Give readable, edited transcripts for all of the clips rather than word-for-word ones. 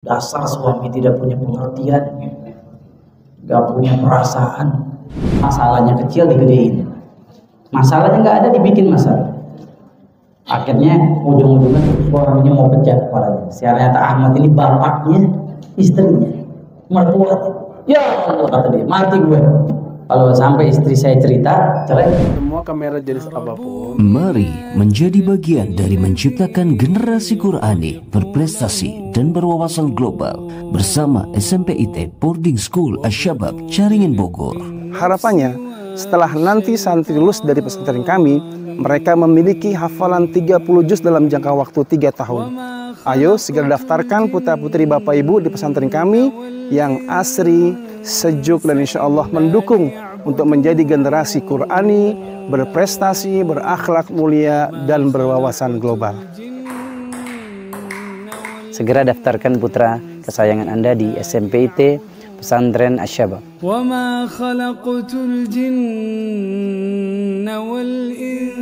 Dasar suami tidak punya pengertian, gak punya perasaan. Masalahnya kecil digedein, masalahnya nggak ada dibikin masalah. Akhirnya ujung-ujungnya suaminya mau pecah kepalanya. Ternyata Ahmad ini bapaknya istrinya, mertuanya. Ya Allah, kata dia, mati gue kalau sampai istri saya cerita cerai. Semua kamera jenis apapun. Mari menjadi bagian dari menciptakan generasi Qurani berprestasi dan berwawasan global bersama SMPIT Boarding School Asyabab Caringin Bogor. Harapannya setelah nanti santri lulus dari pesantren kami, mereka memiliki hafalan 30 juz dalam jangka waktu 3 tahun. Ayo segera daftarkan putra-putri Bapak Ibu di pesantren kami yang asri, sejuk, dan insya Allah mendukung untuk menjadi generasi Qurani, berprestasi, berakhlak mulia, dan berwawasan global. Segera daftarkan putra kesayangan Anda di SMPIT Pesantren Asyabab. وَمَا خَلَقْتُ الْجِنَّ وَالْإِنسَ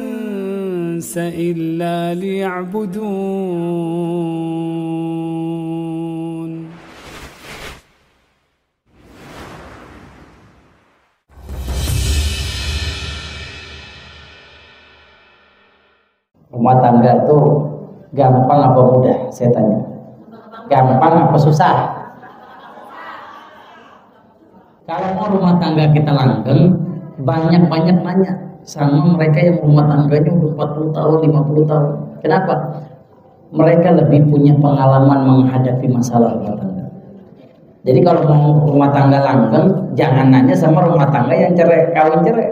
إِلَّا لِيَعْبُدُونَ. Rumah tangga itu gampang apa mudah? Saya tanya. Gampang apa susah? Kalau mau rumah tangga kita langgeng, banyak-banyak nanya sama mereka yang rumah tangganya udah 40 tahun, 50 tahun. Kenapa? Mereka lebih punya pengalaman menghadapi masalah rumah tangga. Jadi kalau mau rumah tangga langgeng, jangan nanya sama rumah tangga yang cerai, kawin cerai.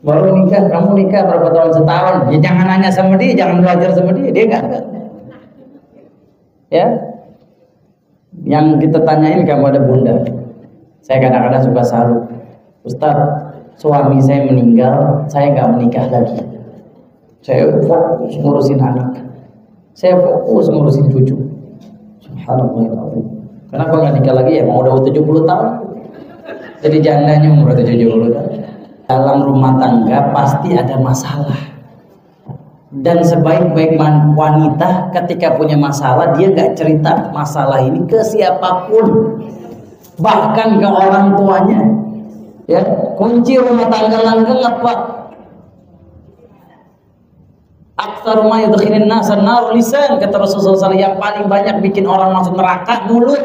Baru nikah, kamu nikah berapa tahun? Setahun. Ya jangan nanya sama dia, jangan belajar sama dia nggak. Ya, yang kita tanyain kamu ada bunda. Saya kadang-kadang suka salut, Ustadz, suami saya meninggal, saya nggak menikah lagi. Saya fokus ngurusin anak, saya fokus ngurusin cucu. Subhanallah. Kenapa nggak nikah lagi? Ya mau udah 70 tahun, jadi jandanya umur 70 tahun. Dalam rumah tangga pasti ada masalah. Dan sebaik-baik wanita ketika punya masalah, dia nggak cerita masalah ini ke siapapun, bahkan ke orang tuanya. Ya, kunci rumah tangga langgeng apa? Aktsar ma yudkhilun nas an-nar lisan, kata Rasulullah SAW, yang paling banyak bikin orang masuk neraka mulut,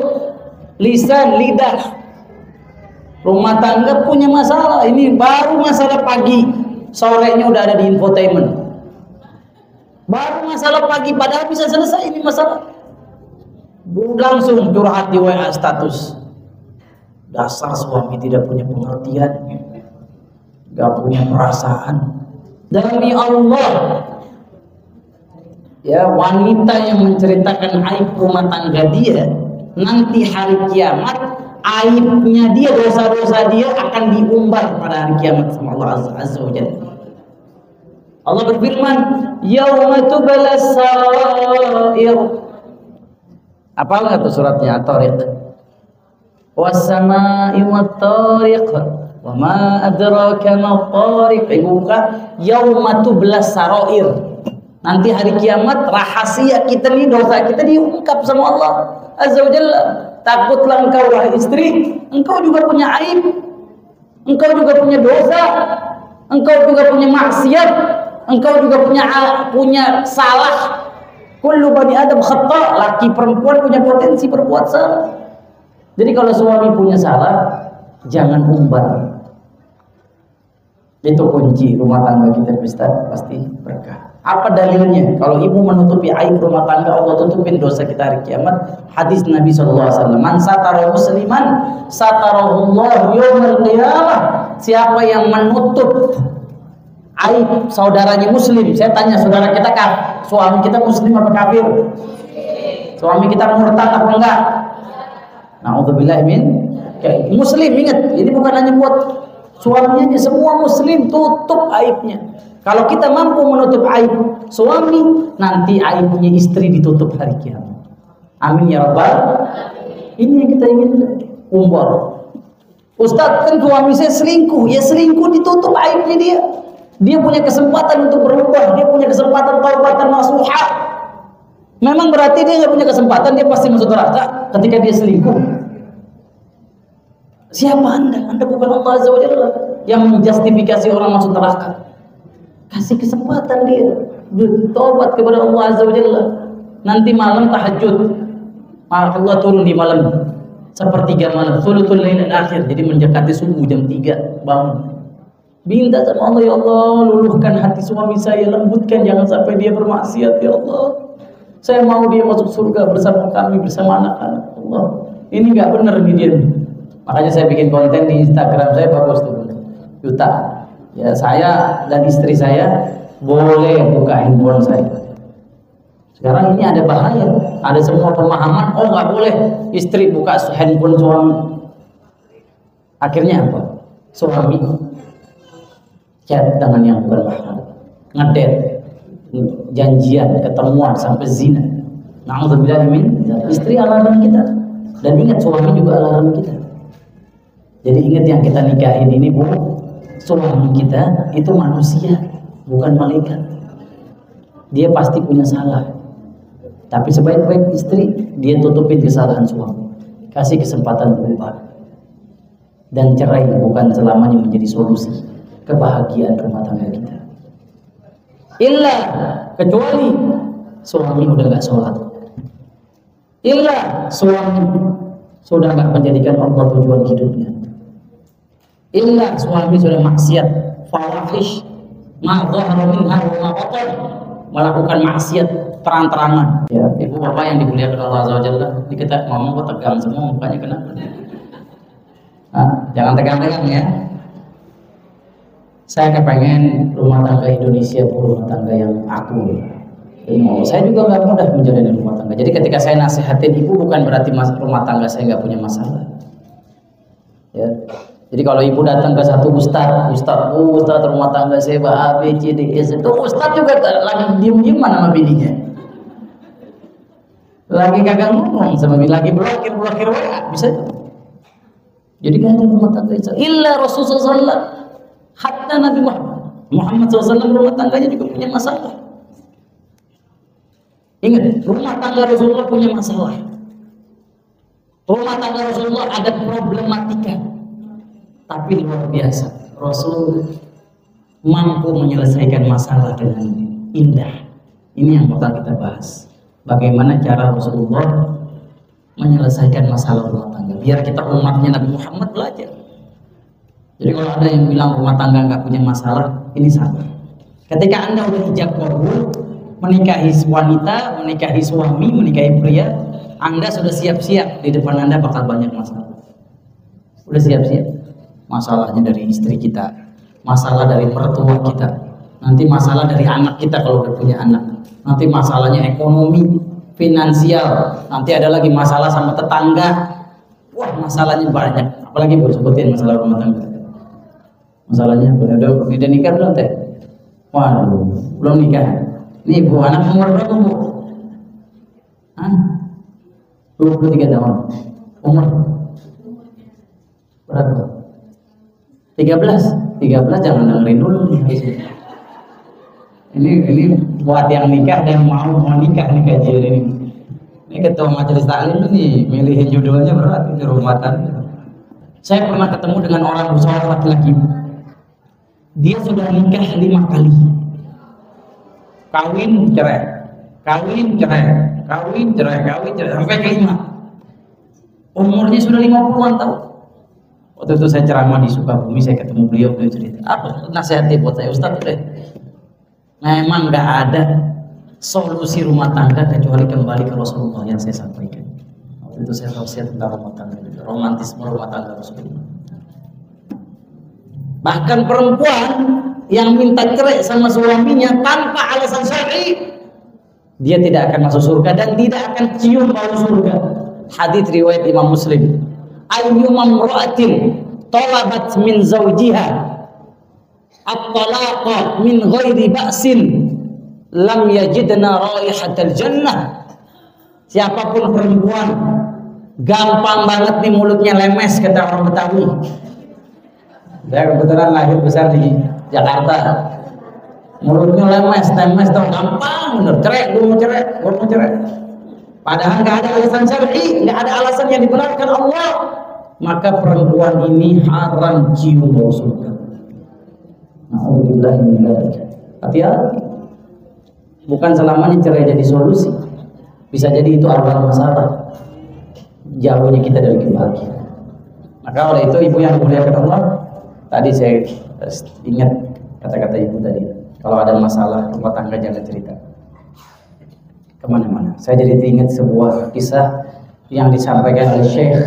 lisan, lidah. Rumah tangga punya masalah. Ini baru masalah pagi, sorenya udah ada di infotainment. Baru masalah pagi, padahal bisa selesai ini masalah. Langsung curhat di WA status. Dasar suami tidak punya pengertian, gak punya perasaan. Demi Allah, ya, wanita yang menceritakan aib rumah tangga dia, nanti hari kiamat aibnya dia, dosa-dosa dia akan diumbar pada hari kiamat sama Allah Azza wa Jalla. Allah berfirman, yauma tubalas sarair. Apa enggak tuh suratnya? At-Tariq. Was-samaa'i wat-tariq. Wa ma adraka ma-tariq. Buka yauma tubalas sarair. Nanti hari kiamat rahasia kita nih, dosa kita diungkap sama Allah Azza wa Jalla. Takutlah engkau wahai istri, engkau juga punya aib, engkau juga punya dosa, engkau juga punya maksiat, engkau juga punya salah. Kullu bani Adam khata', laki perempuan punya potensi berbuat salah. Jadi kalau suami punya salah, jangan umbar. Itu kunci rumah tangga kita pasti berkah. Apa dalilnya? Kalau ibu menutupi aib rumah tangga, Allah tutupin dosa kita hari kiamat. Hadis Nabi SAW, man satara musliman satarahullahu yawmal qiyamah. Siapa yang menutup aib saudaranya muslim. Saya tanya, saudara kita suami kita muslim apa kafir? Suami kita murtad apa enggak? Na'udzubillah min. Muslim, ingat, ini bukan hanya buat suaminya, semua muslim, tutup aibnya. Kalau kita mampu menutup aib suami, nanti aibnya istri ditutup hari kiamat. Amin ya rabbal. Ini yang kita ingin umbar. Ustadz, kan suami saya selingkuh. Ya selingkuh, ditutup aibnya dia. Dia punya kesempatan untuk berubah, dia punya kesempatan taubatan nasuha. Memang berarti dia nggak punya kesempatan, dia pasti masuk neraka ketika dia selingkuh. Siapa Anda? Anda bukan Allah Azza wa Jalla yang menjustifikasi orang masuk neraka. Kasih kesempatan dia bertobat kepada Allah Azza wa Jalla. Nanti malam tahajud, Allah turun di malam sepertiga malam, thuluthul lail akhir, jadi mendekati subuh jam 3 bangun. Minta sama Allah, ya Allah, luluhkan hati suami saya, lembutkan, jangan sampai dia bermaksiat, ya Allah. Saya mau dia masuk surga bersama kami, bersama anak-anak. Allah, ini nggak benar nih dia. Makanya saya bikin konten di Instagram saya, bagus tuh, juta. Ya, saya dan istri saya boleh buka handphone saya. Sekarang ini ada bahaya, ada semua pemahaman, oh nggak boleh istri buka handphone suami. Akhirnya apa? Suami chat dengan yang bukan mahram, ngedate, janjian, ketemuan sampai zina. Na'udzubillah min, istri alarm kita. Dan ingat, suami juga alarm kita. Jadi ingat, yang kita nikahin ini, Bu, suami kita itu manusia, bukan malaikat. Dia pasti punya salah. Tapi sebaik-baik istri, dia tutupin kesalahan suami. Kasih kesempatan berubah. Dan cerai bukan selamanya menjadi solusi kebahagiaan rumah tangga kita. Illa, kecuali suami udah gak sholat. Illa, suami sudah gak menjadikan Allah tujuan hidupnya. Illa, suami sudah maksiat, fawahish, ma'dhahara minha wa ma batan, melakukan maksiat terang-terangan. Ya, ibu bapak yang dimuliakan Allah Azza wa Jalla, ini kita ngomong kok tegang semua mukanya, kenapa? Nah, jangan tegang-tegang ya. Saya kepengen rumah tangga Indonesia rumah tangga yang akur. Saya juga nggak mudah menjalani rumah tangga. Jadi ketika saya nasihatin ibu, bukan berarti rumah tangga saya nggak punya masalah. Ya. Jadi kalau ibu datang ke satu ustadz rumah tangga saya A, B, C, D, E, itu ustadz juga lagi diem-dieman sama bininya. Lagi kagak ngomong sama bini, lagi blokir WA, bisa. Jadi kan ada rumah tangga itu. Illa Rasulullah sallallahu, hatta Nabi Muhammad SAW rumah tangganya juga punya masalah. Ingat, rumah tangga Rasulullah punya masalah. Rumah tangga Rasulullah ada problematika, tapi luar biasa. Rasul mampu menyelesaikan masalah dengan indah. Ini yang bakal kita bahas. Bagaimana cara Rasulullah menyelesaikan masalah rumah tangga, biar kita umatnya Nabi Muhammad belajar. Jadi kalau ada yang bilang rumah tangga nggak punya masalah, ini salah. Ketika Anda udah ijab kabul, menikahi wanita, menikahi suami, menikahi pria, Anda sudah siap-siap di depan Anda bakal banyak masalah. Udah siap-siap. Masalahnya dari istri kita, masalah dari mertua kita, nanti masalah dari anak kita kalau udah punya anak, nanti masalahnya ekonomi, finansial, nanti ada lagi masalah sama tetangga. Wah, masalahnya banyak. Apalagi buat sebutin masalah rumah tangga. Masalahnya udah nikah belum teh? Waduh, belum nikah. Nih bu, anak umur berapa bu? 23 tahun. Umur berapa? 13 jangan dengerin dulu nih. Ini buat yang nikah dan mau nikah nih kajian ini. Ini ketua majelis taklim nih, milihin judulnya berat ini rumah tangga. Saya pernah ketemu dengan seorang laki-laki. Dia sudah nikah 5 kali. Kawin cerai, sampai ke 5. Umurnya sudah 50-an tahun. Waktu itu saya ceramah di Sukabumi, saya ketemu beliau cerita. Apa nasihatnya buat saya, Ustaz? Memang nggak ada solusi rumah tangga kecuali kembali ke Rasulullah yang saya sampaikan. Waktu itu saya tausiah tentang rumah tangga, romantisme rumah tangga Rasulullah. Bahkan perempuan yang minta cerai sama suaminya tanpa alasan syar'i, dia tidak akan masuk surga dan tidak akan cium bau surga. Hadits riwayat Imam Muslim. Ayyumam ra'atin talabat min zawjiha at-talaqa min ghairi ba'sin lam yajidna raihatal jannah. Siapapun perempuan gampang banget nih mulutnya lemes, kata orang Betawi. Saya kebetulan lahir besar di Jakarta. mulutnya lemes, tau gampang bener, cerai, gue mau cerai. Padahal nggak ada alasan syar'i, nggak ada alasan yang dibenarkan Allah, maka perempuan ini haram cium bau surga. Alhamdulillah ini hati-hati. Bukan selamanya cerai jadi solusi, bisa jadi itu awal masalah jauhnya kita dari kebahagiaan. Maka oleh itu ibu yang dimuliakan Allah, tadi saya ingat kata-kata ibu tadi, kalau ada masalah rumah tangga jangan cerita kemana-mana. Saya jadi ingat sebuah kisah yang disampaikan oleh Syekh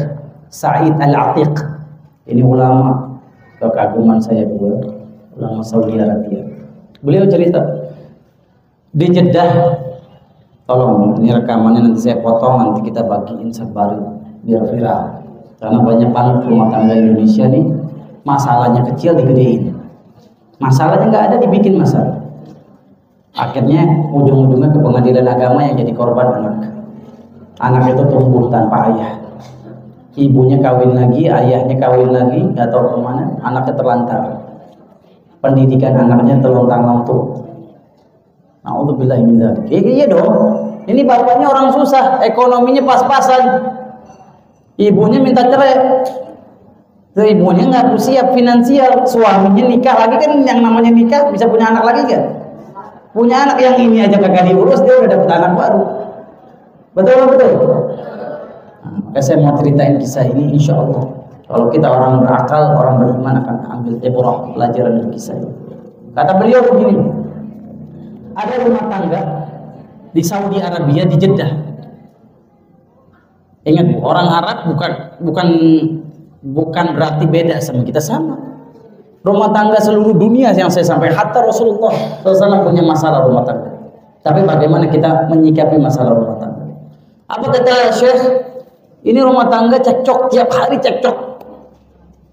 Sa'id Al-Atiq. Ini ulama kekaguman saya, ulama Saudi Arabia. Beliau cerita di Jeddah, tolong ini rekamannya nanti saya potong, nanti kita bagiin sebaru biar viral, karena banyak banget rumah tangga Indonesia nih masalahnya kecil digedein, masalahnya nggak ada dibikin masalah. Akhirnya ujung-ujungnya ke pengadilan agama yang jadi korban anak itu tumbuh tanpa ayah, ibunya kawin lagi, ayahnya kawin lagi, nggak tahu kemana, anaknya terlantar, pendidikan anaknya terlontang-lantung. Na'udzubillah min dzalik. Iya dong, ini bapaknya orang susah, ekonominya pas-pasan, ibunya minta cerai, ibunya nggak siap finansial, suaminya nikah lagi, kan yang namanya nikah bisa punya anak lagi kan? Punya anak yang ini aja kagak diurus, dia udah dapet anak baru. Betul. Nah, saya mau ceritain kisah ini, insya Allah kalau kita orang berakal, orang beriman akan ambil ibrah, pelajaran dari kisah ini. Kata beliau begini, ada rumah tangga di Saudi Arabia, di Jeddah. Ingat, orang Arab bukan berarti beda sama kita, sama. Rumah tangga seluruh dunia yang saya sampai, hatta Rasulullah SAW punya masalah rumah tangga. Tapi bagaimana kita menyikapi masalah rumah tangga? Apa kata Syekh? Ini rumah tangga cekcok, tiap hari cekcok.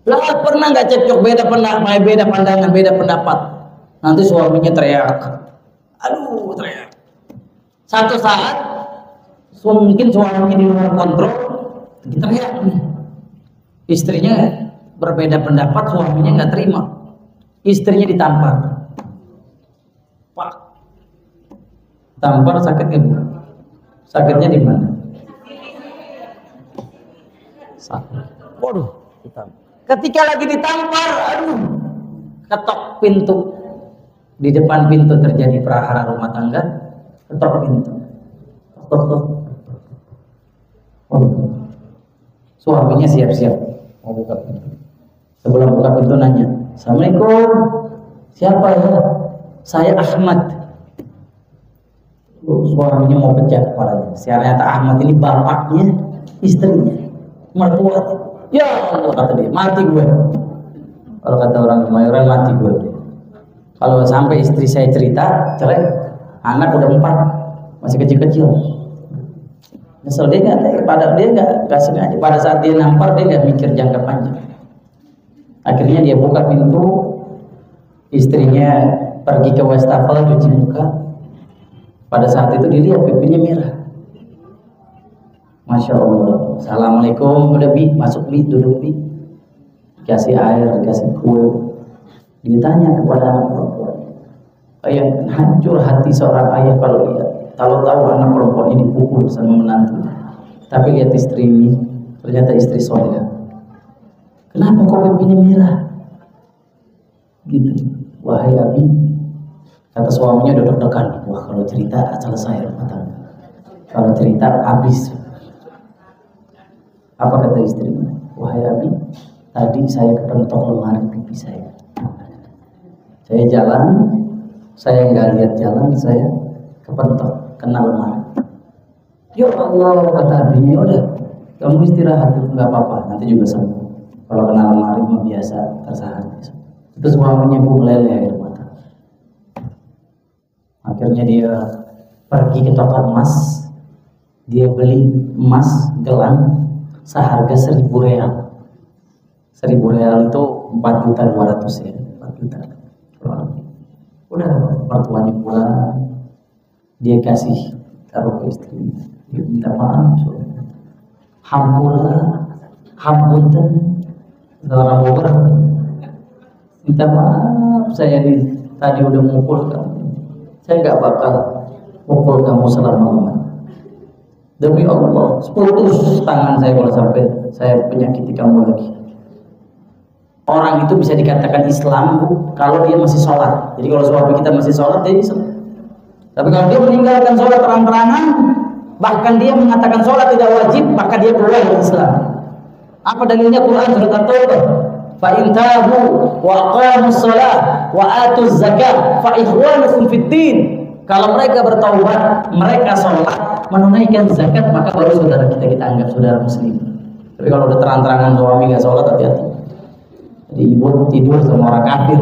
Lah pernah nggak cekcok, beda pandangan, beda pendapat. Nanti suaminya teriak, aduh teriak. Satu saat mungkin suaminya di luar kontrol, teriak nih. Istrinya berbeda pendapat, suaminya nggak terima, istrinya ditampar. Pak, tampar sakit nggak? Sakitnya di mana? Sakit. Waduh, ditampar. Ketika lagi ditampar, aduh, ketok pintu. Di depan pintu terjadi prahara rumah tangga, ketok pintu. Ketok. Suaminya siap-siap mau buka pintu. Sebelum buka pintu nanya, Assalamualaikum, siapa ya? Saya Ahmad. Suaminya mau pecah kepalanya. Ternyata Ahmad ini bapaknya istrinya, mertuanya. Ya Allah, kata dia, mati gue. Kalau kata orang Kemayoran, mati gue. Kalau sampai istri saya cerita cerai, anak udah 4, masih kecil-kecil. Nyesel dia nggak, pada dia nggak sengaja. Pada saat dia nampar dia nggak mikir jangka panjang. Akhirnya dia buka pintu, istrinya pergi ke wastafel cuci muka. Pada saat itu dilihat pipinya merah. Masya Allah. Assalamualaikum, udah Bi, masuk Bi, duduk Bi. Kasih air, kasih kue. Ditanya kepada anak perempuan. Kayak hancur hati seorang ayah kalau lihat, kalau tahu anak perempuan ini dipukul sama menantu. Tapi lihat istri ini, ternyata istri soleh. Kenapa kok pipinya merah? Gitu. Wahai Abi, kata suaminya udah deg-degan. Wah, kalau cerita selesai rumah tangga. Kalau cerita habis. Apa kata istrinya? Wahai Abi, tadi saya kepentok lemari pipi saya. Saya jalan, saya nggak lihat jalan, saya kepentok kena lemari. Ya Allah, kata abinya, udah, kamu istirahat, nggak apa-apa, nanti juga sembuh. Kalau kena lemari mah biasa, tersahat. Itu suaminya meleleh air mata. Akhirnya dia pergi ke toko emas, dia beli emas gelang seharga 1.000 real. 1.000 real itu 4.200.000 ya, 4 juta. Udah mertuanya pulang, dia kasih taruh ke istrinya. Dia minta maaf, hampunten, orang Bogor, minta maaf saya tadi udah mukul kamu. saya nggak bakal pukul kamu selama-lamanya. Demi Allah, putus tangan saya kalau sampai saya menyakiti kamu lagi. Orang itu bisa dikatakan Islam kalau dia masih sholat. Jadi kalau suami kita masih sholat, dia Islam. Tapi kalau dia meninggalkan sholat terang-terangan, bahkan dia mengatakan sholat tidak wajib, maka dia keluar dari Islam. Apa dalilnya? Quran surat At-Taubah. Fa in tabu wa aqamus shalah wa atuz zakat fa ikhwanukum fid din. Kalau mereka bertaubat, mereka sholat, menunaikan zakat, maka baru saudara kita anggap saudara muslim. Tapi kalau udah terang-terangan suami nggak sholat, hati-hati. Jadi ibu tidur sama orang kafir,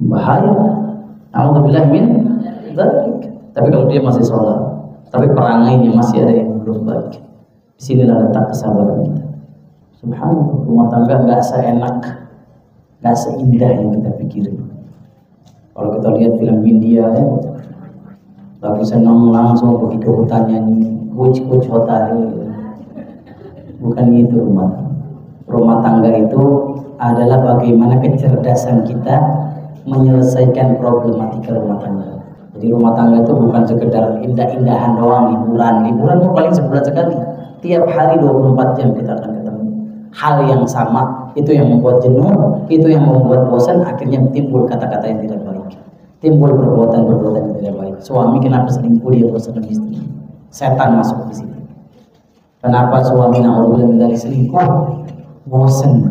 bahaya. Alhamdulillah min dzalik. Tapi kalau dia masih sholat, tapi perangainya masih ada yang belum baik, disinilah letak kesabaran kita. Subhanallah, rumah tangga nggak seenak, nggak seindah yang kita pikirin. Kalau kita lihat film India, lagi senang langsung pergi ke hutan nyanyi kuc hotel. Bukan itu rumah tangga. Rumah tangga itu adalah bagaimana kecerdasan kita menyelesaikan problematika rumah tangga. Jadi rumah tangga itu bukan sekedar indah-indahan doang, liburan paling sebulan sekali. Tiap hari 24 jam kita akan ketemu. Hal yang sama, itu yang membuat jenuh, itu yang membuat bosan, akhirnya timbul kata-kata yang tidak baik. Timbul perbuatan-perbuatan yang tidak baik. Suami kenapa selingkuh, dia bosan dengan istri. Setan masuk di situ. Kenapa suami naudzubillah dari selingkuh? Bosan.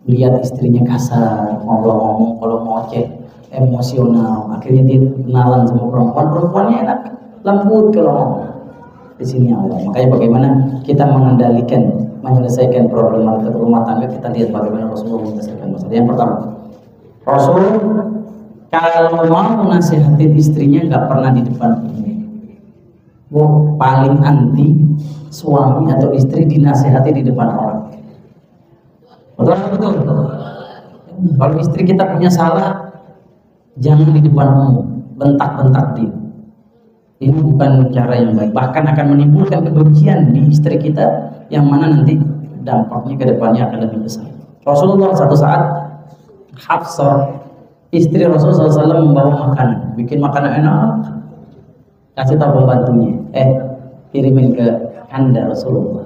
Lihat istrinya kasar, ngomong kalau mau cek emosional, akhirnya dia kenalan sama perempuannya enak, lembut kalau ngomong. Di sini Allah. Makanya bagaimana kita mengendalikan, menyelesaikan problematika rumah tangga, kita lihat bagaimana Rasulullah menyelesaikan masalah. Yang pertama, Rasul kalau mau nasihatin istrinya nggak pernah di depan umum. Paling anti suami atau istri dinasihati di depan orang. Betul. Kalau istri kita punya salah, jangan di depan umum, bentak-bentak dia. Ini bukan cara yang baik, bahkan akan menimbulkan kebencian di istri kita, yang mana nanti dampaknya ke depannya akan lebih besar. Rasulullah satu saat, Hafsah istri Rasulullah SAW membawa makanan, bikin makanan enak, kasih tahu pembantunya, kirimin ke Anda Rasulullah,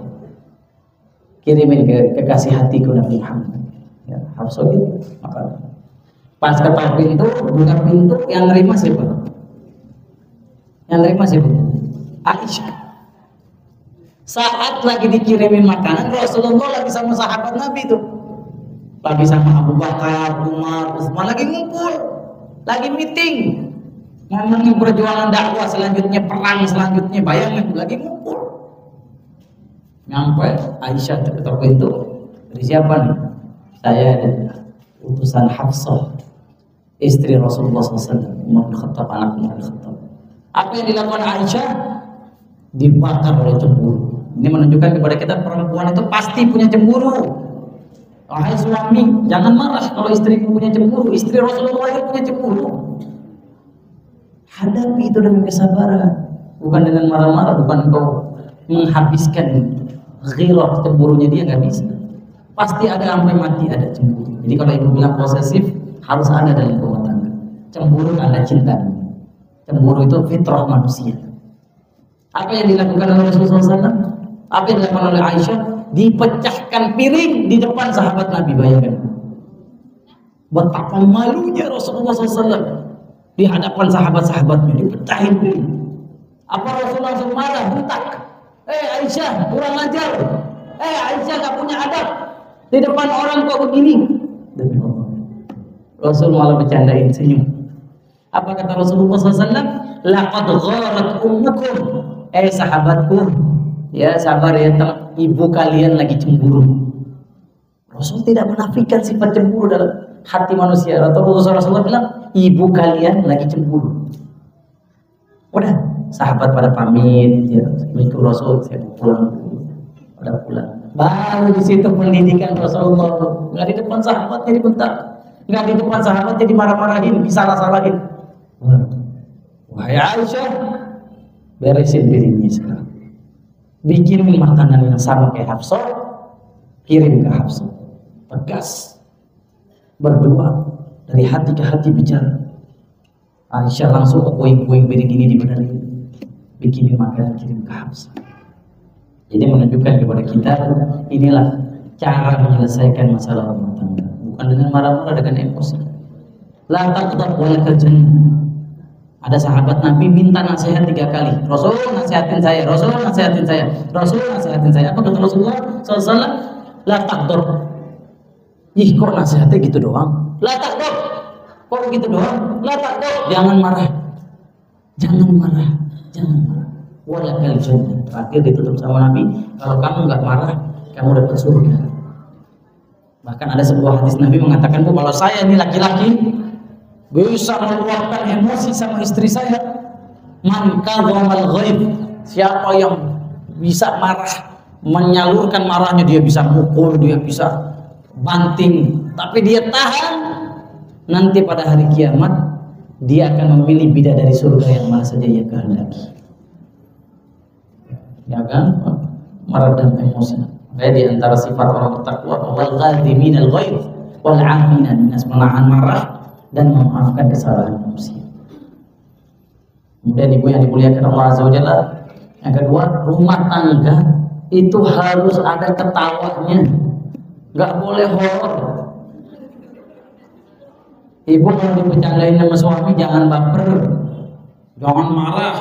kirimin ke kekasih hatiku Nabi Muhammad. Ya, Hafsah gitu makanan. Pas ketok pintu, buka pintu, yang nerima siapa? Yang terima siapa? Aisyah. Saat lagi dikirimin makanan, Rasulullah lagi sama sahabat Nabi itu, lagi sama Abu Bakar, Umar, Utsman, lagi ngumpul, lagi meeting, ngomongin perjuangan dakwah selanjutnya, perang selanjutnya, bayangin lagi ngumpul. Nyampe Aisyah ketok pintu, dari siapa nih? Saya utusan Hafsah, istri Rasulullah SAW, Umar bin Khattab, anak Umar bin Khattab. Apa yang dilakukan Aisyah? Dibakar oleh cemburu. Ini menunjukkan kepada kita perempuan itu pasti punya cemburu. Wahai suami, jangan marah kalau istrimu punya cemburu. Istri Rasulullah itu punya cemburu. Hadapi itu dengan kesabaran, bukan dengan marah-marah, bukan engkau menghabiskan ghirah, cemburunya dia, nggak bisa. Pasti ada sampai mati ada cemburu. Jadi kalau ibu bilang posesif, harus ada dalam rumah tangga. Cemburu karena cinta. Cemburu itu fitrah manusia. Apa yang dilakukan oleh Rasulullah SAW? Apa yang dilakukan oleh Aisyah? Dipecahkan piring di depan sahabat Nabi. Bayangkan betapa malunya Rasulullah SAW di hadapan sahabat-sahabatnya, dipecahin piring. Apa Rasulullah SAW marah, bentak? Aisyah, kurang ajar. Aisyah gak punya adab, di depan orang kok begini. Demi Allah, Rasul malah bercandain, senyum. Apa kata Rasulullah SAW? Laqad gharat ummukum, sahabatku, ya sabar ya, ibu kalian lagi cemburu. Rasul tidak menafikan sifat cemburu dalam hati manusia. Rasulullah bilang, ibu kalian lagi cemburu. Udah, sahabat pada pamit, ya, itu Rasul, saya pulang, pada pulang. Baru di situ pendidikan Rasulullah. Nggak di depan sahabatnya dibentak, nggak di depan sahabatnya dimarah-marahin, disalah-salahin. Wahai Aisyah, beresin piringnya sekarang. Bikin makanan yang sama kayak Hafsah, kirim ke Hafsah. Tegas, berdoa, dari hati ke hati bicara. Aisyah langsung ke puing-puing piring ini dibenerin, bikinin makanan kirim ke Hafsah. Jadi menunjukkan kepada kita inilah cara menyelesaikan masalah rumah tangga, bukan dengan marah-marah, dengan emosi. La taqdab wa lakal jannah. Ada sahabat Nabi minta nasihat 3 kali. Rasul nasihatin saya, Rasul nasihatin saya, Rasul nasihatin saya. Apa kata Rasulullah SAW? La taqdab. Ih, kok nasihatnya gitu doang? La taqdab. Kok gitu doang? La taqdab. Jangan marah. Jangan marah. Jangan marah. Wa lakal jannah. Terakhir ditutup sama Nabi, kalau kamu enggak marah, kamu dapat surga. Bahkan ada sebuah hadis Nabi mengatakan, "Bu, kalau saya ini laki-laki bisa meluapkan emosi sama istri saya, man kadhamal ghaib, siapa yang bisa marah, menyalurkan marahnya, dia bisa mukul, dia bisa banting, tapi dia tahan, nanti pada hari kiamat dia akan memilih bidadari surga yang mana saja ia kehendaki." Ya kan? Meredam emosi. Kayak di antara sifat orang bertakwa, wal ghadiminal ghaib wal 'afina nas, menahan marah dan memaafkan kesalahan manusia. Kemudian ibu yang dimuliakan Allah Azza wa Jalla, yang kedua, rumah tangga itu harus ada ketawanya, nggak boleh horor. Ibu kalau dibercandain sama suami jangan baper, jangan marah.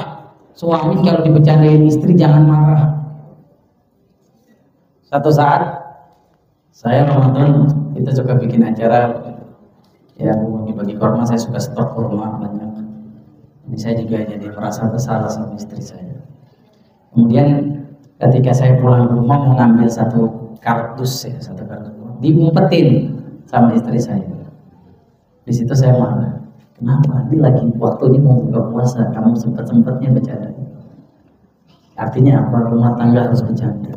Suami kalau dibercandain istri jangan marah. Satu saat saya Ramadan kita suka bikin acara, ya bagi kurma, saya suka stok kurma banyak. Ini saya juga jadi merasa bersalah sama istri saya. Kemudian ketika saya pulang ke rumah mau ngambil satu kardus, diumpetin sama istri saya. Di situ saya marah. Kenapa? Ini lagi waktunya mau buka puasa, kamu sempet-sempetnya bercanda. Artinya apa? Rumah tangga harus bercanda.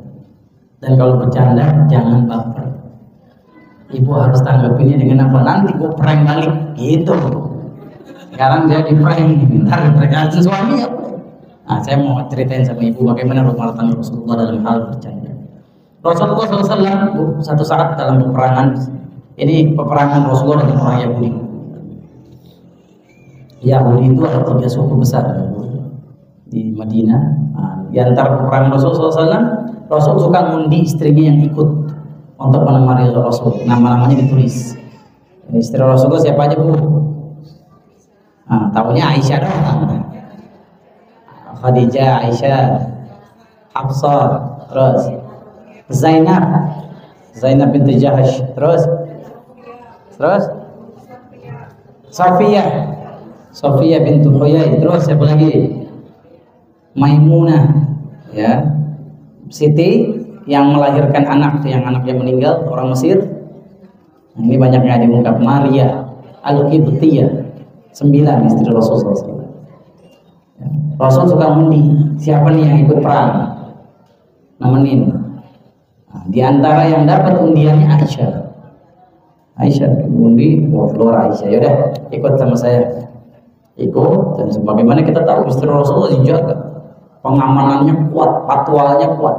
Dan kalau bercanda jangan baper. Ibu harus tanggapinnya dengan apa? Nanti gue prank balik, gitu. Sekarang dia di prank, ntar prank suami apa? Nah, saya mau ceritain sama ibu bagaimana rumah tangga Rasulullah dalam hal bercanda. Rasulullah SAW satu saat dalam peperangan, ini peperangan Rasulullah dengan orang Yahudi. Yahudi itu ada 3 suku besar di Madinah. Nah, di antara peperangan Rasulullah SAW, Rasul suka ngundi istrinya yang ikut untuk menemani Rasul, nama-namanya ditulis. Istri Rasulullah siapa aja, Bu? Nah, tahunya Aisyah doang. Khadijah, Aisyah, Hafsah, terus Zainab binti Jahash, terus Sofia binti Huyai, terus siapa lagi? Maimunah, ya. Siti yang melahirkan anak, yang anaknya meninggal, orang Mesir. Nah, ini banyak yang diungkap. Maria Al-Qibtiyah, 9 istri Rasulullah SAW. Ya. Rasul suka undi, siapa nih yang ikut perang, nemenin. Nah, di antara yang dapat undiannya Aisyah undi, keluar Aisyah, yaudah ikut sama saya, ikut. Dan sebagaimana kita tahu istri Rasulullah dijaga, pengamanannya kuat, patwalnya kuat.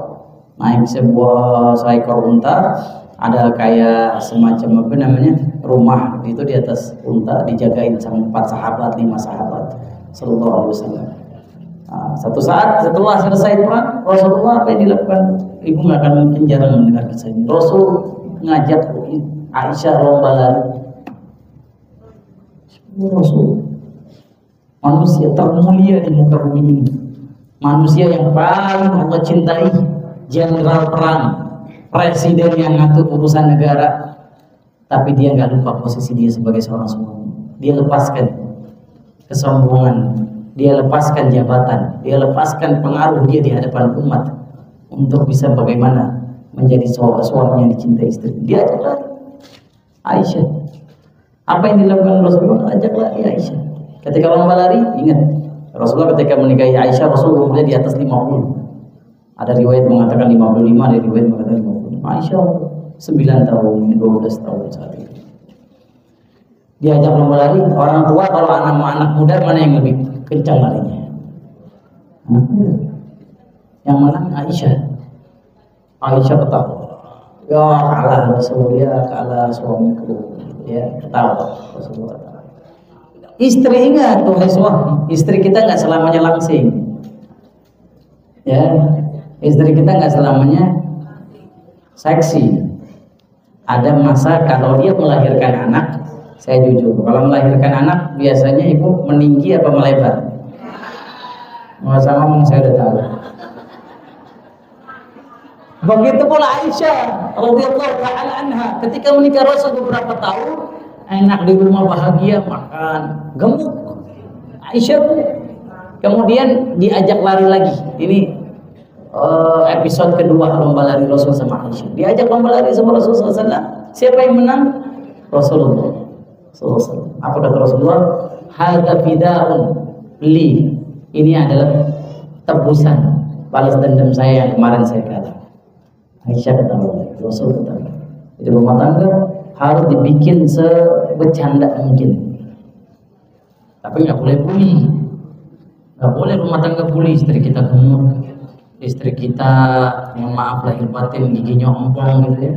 Naik sebuah seekor unta, ada kayak semacam apa namanya, rumah itu di atas unta, dijagain sama 4 sahabat, 5 sahabat sallallahu alaihi wasallam. Nah, satu saat setelah selesai perang, Rasulullah apa yang dilakukan? Ibu nggak akan mungkin jarang mendengar kisah ini. Rasul ngajak Aisyah lomba lari. Rasul manusia termulia di muka bumi ini, manusia yang paling Allah cintai, jenderal perang, presiden yang ngatur urusan negara, tapi dia nggak lupa posisi dia sebagai seorang suami. Dia lepaskan kesombongan, dia lepaskan jabatan, dia lepaskan pengaruh dia di hadapan umat untuk bisa bagaimana menjadi suami yang dicintai istri. Dia ajak Aisyah. Apa yang dilakukan Rasulullah? Ajak lari Aisyah. Ketika lomba lari, ingat Rasulullah ketika menikahi Aisyah, Rasulullah umurnya di atas 50. Ada riwayat mengatakan 55, ada riwayat mengatakan 50. Aisyah 9 tahun, 12 tahun saat itu. Diajak lomba lari, orang tua kalau anak muda mana yang lebih kencang larinya? Anak muda. Yang menang Aisyah. Aisyah ketawa. Ya kalah Rasulullah, kalah suamiku. Ya ketawa Rasulullah. Istri ingat tuh suami, istri kita nggak selamanya langsing, ya. Istri kita nggak selamanya seksi. Ada masa kalau dia melahirkan anak, saya jujur, kalau melahirkan anak biasanya ibu meninggi apa melebar? Nggak usah ngomong, saya udah tahu. Begitu pula Aisyah radhiyallahu ta'ala anha, ketika menikah Rasul beberapa tahun, enak di rumah, bahagia, makan, gemuk. Aisyah kemudian diajak lari lagi. Ini episode kedua lomba lari Rasul sama Aisyah. Diajak lomba lari sama Rasulullah SAW. Siapa yang menang? Rasulullah SAW. Apa kata Rasulullah? Hadza fida'un li. Ini adalah tebusan balas dendam saya yang kemarin saya kalah. Aisyah ketawa, Rasul ketawa. Jadi rumah tangga harus dibikin sebecanda mungkin. Tapi nggak boleh bully. Nggak boleh rumah tangga bully. Istri kita gemuk, istri kita mohon maaf lahir batin giginya ompong gitu ya.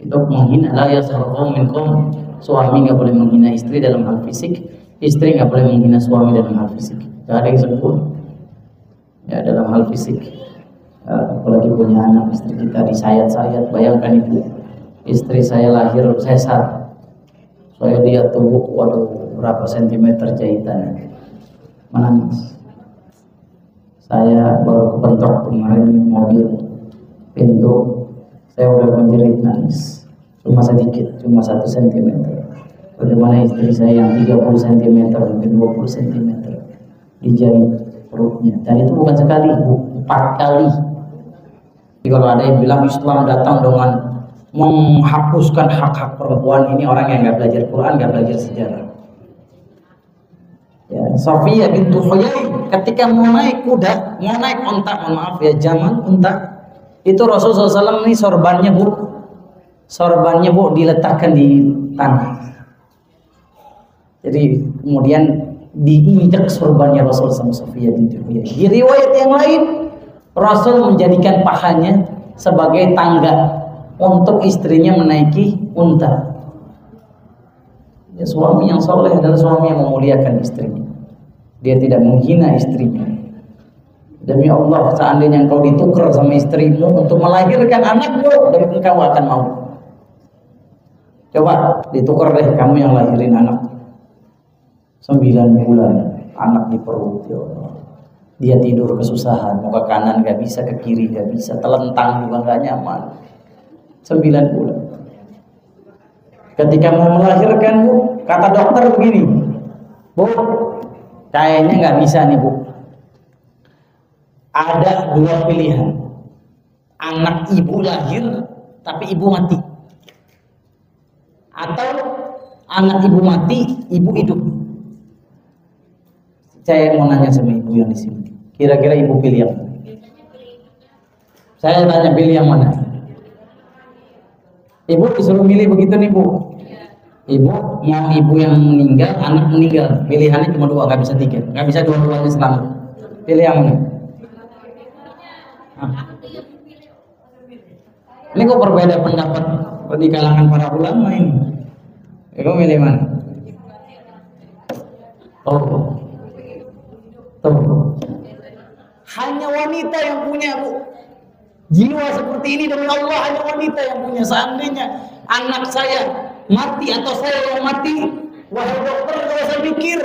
Itu menghina. La yaskhar minkum. Suami nggak boleh menghina istri dalam hal fisik. Istri nggak boleh menghina suami dalam hal fisik. Gak ada yang sempurna. Ya dalam hal fisik. Apalagi punya anak, istri kita disayat-sayat. Bayangkan ibu, istri saya lahir sesar, saya lihat tubuh, waduh berapa sentimeter jahitan, menangis. Saya baru kebentok kemarin mobil pintu, saya udah menjerit nangis, cuma sedikit, cuma 1 sentimeter. Bagaimana istri saya yang 30 cm, mungkin 20 cm dijahit perutnya, dan itu bukan sekali, 4 kali. Jadi kalau ada yang bilang Islam datang dengan menghapuskan hak-hak perempuan, ini orang yang nggak belajar Quran, nggak belajar sejarah. Ya, Sofia bintu Huyai ketika mau naik kuda, mau naik onta, mohon maaf ya, zaman onta itu Rasulullah SAW ini sorbannya bu diletakkan di tanah. Jadi kemudian diinjak sorbannya Rasul sama Sofia bintu Huyai. Di riwayat yang lain, Rasul menjadikan pahanya sebagai tangga untuk istrinya menaiki unta. Ya, suami yang soleh adalah suami yang memuliakan istrinya. Dia tidak menghina istrinya. Demi Allah, seandainya engkau ditukar sama istrimu untuk melahirkan anakmu, demi engkau akan mau. Coba ditukar deh, kamu yang lahirin anak 9 bulan, anak di perut, ya Allah. Dia tidur kesusahan, mau ke kanan gak bisa, ke kiri gak bisa, telentang juga gak nyaman. 9 bulan. Ketika mau melahirkan bu, kata dokter begini, bu, kayaknya gak bisa nih bu. Ada 2 pilihan, anak ibu lahir tapi ibu mati, atau anak ibu mati, ibu hidup. Saya mau nanya sama ibu yang di sini, kira-kira ibu pilih yang mana? Saya tanya, pilih yang mana? Ibu disuruh milih begitu nih bu. Ibu mau ibu yang meninggal, anak meninggal. Pilihannya cuma 2, nggak bisa 3, nggak bisa dua-duanya selamat. Pilih yang mana? Ini kok berbeda pendapat di kalangan para ulama ini. Ibu milih mana? Oh. Tuh. Hanya wanita yang punya bu jiwa seperti ini, demi Allah hanya wanita yang punya. Seandainya anak saya mati atau saya yang mati, wahai dokter gak usah mikir,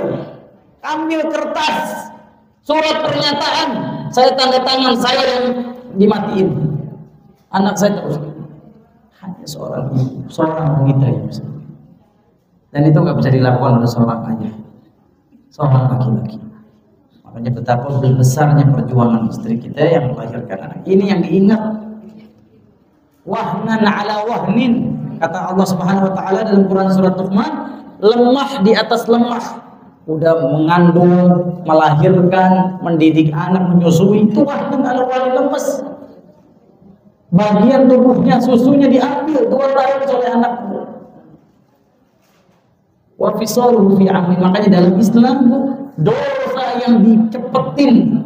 ambil kertas surat pernyataan, saya tanda tangan saya yang dimatiin, anak saya terus. Hanya seorang wanita yang bisa, dan itu nggak bisa dilakukan oleh seorang ayah, seorang laki-laki. Makanya betapa besarnya perjuangan istri kita yang melahirkan anak. Ini yang diingat. Wahnan ala wahnin, kata Allah Subhanahu wa taala dalam Quran surat Luqman, lemah di atas lemah. Udah mengandung, melahirkan, mendidik anak, menyusui, itu wahnan ala wahnin, lemes. Bagian tubuhnya, susunya diambil 2 tahun oleh anak. Wa fisaluhu fi amin. Makanya dalam Islam dosa yang dicepetin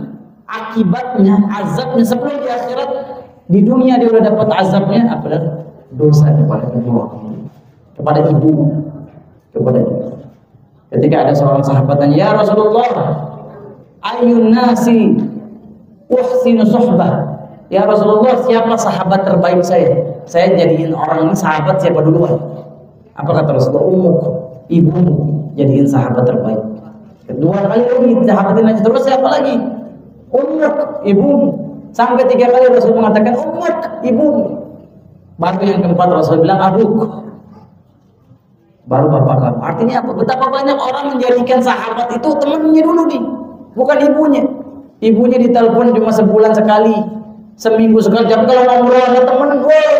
akibatnya, azabnya sebelum di akhirat, di dunia dia udah dapat azabnya, adalah dosa kepada kedua, kepada ibu, kepada ibu. Ketika ada seorang sahabat tanya, "Ya Rasulullah, ayyun nasi uhsinu suhbah?" Ya Rasulullah, siapa sahabat terbaik saya? Saya jadiin orang ini sahabat siapa duluan? Apa kata Rasulullah? Ummuk, ibumu jadiin sahabat terbaik. Kedua kali lagi sahabatin aja terus, siapa lagi? Ummuk, ibumu. Sampai 3 kali Rasul mengatakan ummuk, ibumu. Baru yang keempat Rasul bilang abuk, baru bapak kamu. Artinya apa? Betapa banyak orang menjadikan sahabat itu temannya dulu nih, bukan ibunya. Ibunya ditelepon cuma sebulan sekali, seminggu sekali. Tapi kalau ngobrol sama temen, wah,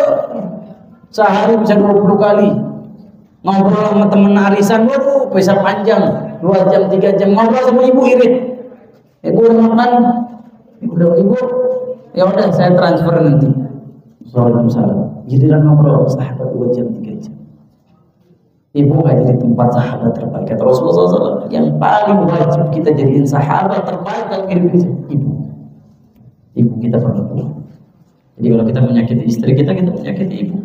sehari bisa 20 kali. Ngobrol sama temen arisan, waduh, bisa panjang, 2 jam, 3 jam. Ngobrol sama ibu irit. Ibu udah makan, ibu, ya udah saya transfer nanti. Waalaikumsalam. Giliran ngobrol sahabat 2 jam, 3 jam. Ibu gak jadi tempat sahabat terbaik. Kata Rasulullah SAW, yang paling wajib kita jadiin sahabat terbaik dalam hidup kita, ibu. Ibu kita perempuan. Jadi kalau kita menyakiti istri kita menyakiti ibu.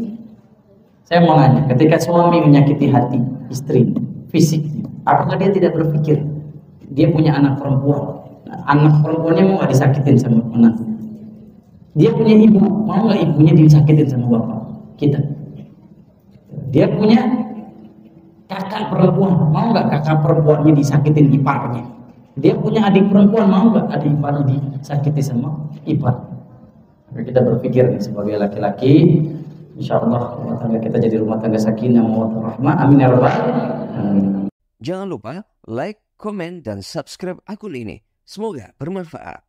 Saya mau nanya, ketika suami menyakiti hati istri, fisik, apakah dia tidak berpikir dia punya anak perempuan? Nah, anak perempuannya mau gak disakitin sama menantu? Dia punya ibu, mau gak ibunya disakitin sama bapak kita? Dia punya kakak perempuan, mau gak kakak perempuannya disakitin iparnya? Dia punya adik perempuan, mau gak adik iparnya disakiti sama ipar? Maka kita berpikir nih, sebagai laki-laki, insyaallah rumah tangga kita jadi rumah tangga sakinah mawaddah rahmah. Amin ya rabbal alamin. Jangan lupa like, komen, dan subscribe akun ini. Semoga bermanfaat.